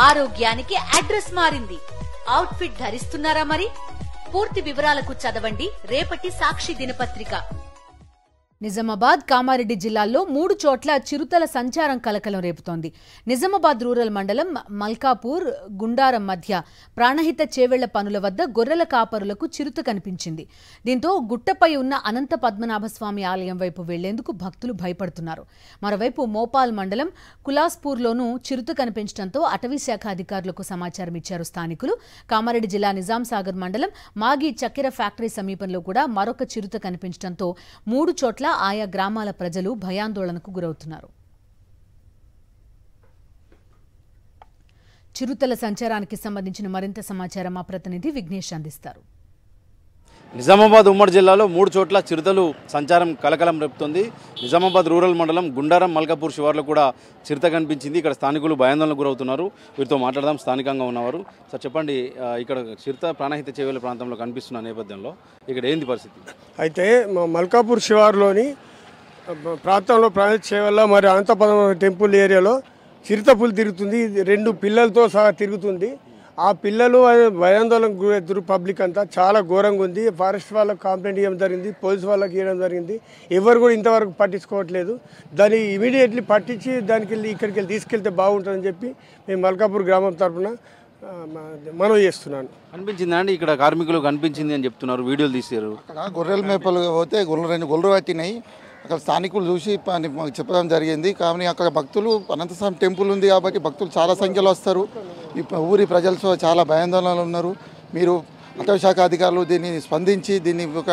ఆరోగ్యానికి అడ్రస్ మారింది. Out fit ధరిస్తున్నారా మరి? పూర్తి వివరాలకు చదవండి రేపటి సాక్షి దినపత్రిక. నిజామాబాద్, కామారెడ్డి జిల్లాల్లో 3 చోట్ల చిరుతల సంచారం కలకలం రేపుతోంది. నిజామాబాద్ రూరల్ మండలం మల్కాపూర్, గుండారం మధ్య ప్రాణహిత చేవెళ్ల పనుల వద్ద గొర్రెల కాపరులకు చిరుత కనిపించింది. దీంతో గుట్టపై ఉన్న అనంత పద్మనాభస్వామి ఆలయం వైపు వెళ్లేందుకు భక్తులు భయపడుతున్నారు. మరోవైపు మోపాల్ మండలం కులాస్పూర్లోనూ చిరుత కనిపించడంతో అటవీశాఖ అధికారులకు సమాచారం ఇచ్చారు స్థానికులు. కామారెడ్డి జిల్లా నిజాంసాగర్ మండలం మాగి చక్కెర ఫ్యాక్టరీ సమీపంలో కూడా మరొక చిరుత కనిపించడంతో 3 చోట్ల ఆయా గ్రామాల ప్రజలు భయాందోళనకు గురవుతున్నారు. చిరుతల సంచారానికి సంబంధించిన మరింత సమాచారం మా ప్రతినిధి విఘ్నేష్ అందిస్తారు. నిజామాబాద్ ఉమ్మడి జిల్లాలో 3 చోట్ల చిరుతలు సంచారం కలకలం రేపుతోంది. నిజామాబాద్ రూరల్ మండలం గుండారం, మల్కాపూర్ శివార్లో కూడా చిరుత కనిపించింది. ఇక్కడ స్థానికులు భయాందోళనకు గురవుతున్నారు. వీరితో మాట్లాడదాం. స్థానికంగా ఉన్నవారు. సార్ చెప్పండి, ఇక్కడ చిరుత ప్రాణహిత చేవెళ్ల ప్రాంతంలో కనిపిస్తున్న నేపథ్యంలో ఇక్కడ ఏంది పరిస్థితి? అయితే మల్కాపూర్ శివార్లోని ప్రాంతంలో ప్రాణహిత చేవెళ్ల మరి అనంతపద్మనాభ టెంపుల్ ఏరియాలో చిరుత పులి తిరుగుతుంది. 2 పిల్లలతో సహా తిరుగుతుంది. ఆ పిల్లలు భయాందోళనకు గురవుతారు. పబ్లిక్ అంతా చాలా ఘోరంగా ఉంది. ఫారెస్ట్ వాళ్ళకి కంప్లైంట్ ఇవ్వడం జరిగింది, పోలీసు వాళ్ళకి ఇవ్వడం జరిగింది. ఎవరు కూడా ఇంతవరకు పట్టించుకోవట్లేదు. దాన్ని ఇమీడియట్లీ పట్టించి దానికి ఇక్కడికి వెళ్ళి తీసుకెళ్తే బాగుంటుందని చెప్పి మేము మల్కాపూర్ గ్రామం తరఫున మనవి చేస్తున్నాను. కనిపించిందా అండి? ఇక్కడ కార్మికులు కనిపించింది అని చెప్తున్నారు, వీడియోలు తీసారు. గొర్రెల మేపలు పోతే 2 గొర్రెలు పట్టినాయి. అక్కడ స్థానికులు చూసి చెప్పడం జరిగింది. కానీ అక్కడ భక్తులు అనంతస్వామి టెంపుల్ ఉంది కాబట్టి భక్తులు చాలా సంఖ్యలో వస్తారు. ఈ ఊరి ప్రజలతో చాలా భయాందోళనలు ఉన్నారు. మీరు అటవీశాఖ అధికారులు దీన్ని స్పందించి దీన్ని ఒక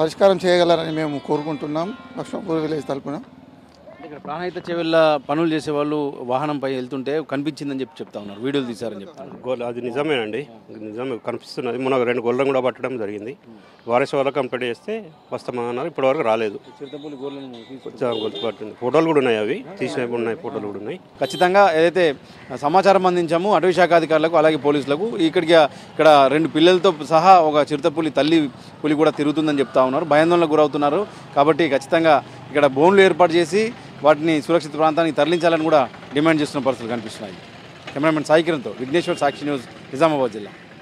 పరిష్కారం చేయగలరని మేము కోరుకుంటున్నాం. లక్ష్మణపూర్ విలేజ్ తరపున ఇక్కడ ప్రాణహిత చేవెళ్ల పనులు చేసేవాళ్ళు వాహనంపై వెళ్తుంటే కనిపించిందని చెప్తా ఉన్నారు, వీడియోలు తీశారని చెప్తారు. అది నిజమేనండి, నిజమే కనిపిస్తున్నది. మొన్న 2 గొర్రెలను కూడా పట్టడం జరిగింది. వారస్ వాళ్ళకి కంప్లీట్ చేస్తే వస్తామన్నారు, ఇప్పటివరకు రాలేదు. ఫోటోలు కూడా ఉన్నాయి, అవి తీసినవి ఉన్నాయి, ఫోటోలు కూడా ఉన్నాయి. ఖచ్చితంగా ఏదైతే సమాచారం అందించాము అటవీశాఖ అధికారులకు అలాగే పోలీసులకు, ఇక్కడ 2 పిల్లలతో సహా ఒక చిరుత తల్లి పులి కూడా తిరుగుతుందని చెప్తా ఉన్నారు. భయాందోళనకు గురవుతున్నారు. కాబట్టి ఖచ్చితంగా ఇక్కడ బోన్లు ఏర్పాటు చేసి వాటిని సురక్షిత ప్రాంతానికి తరలించాలని కూడా డిమాండ్ చేస్తున్న పరిస్థితులు కనిపిస్తున్నాయి. కెమెరామెన్ సాయి కిరణ్తో విఘ్నేశ్వర్, సాక్షి న్యూస్, నిజామాబాద్ జిల్లా.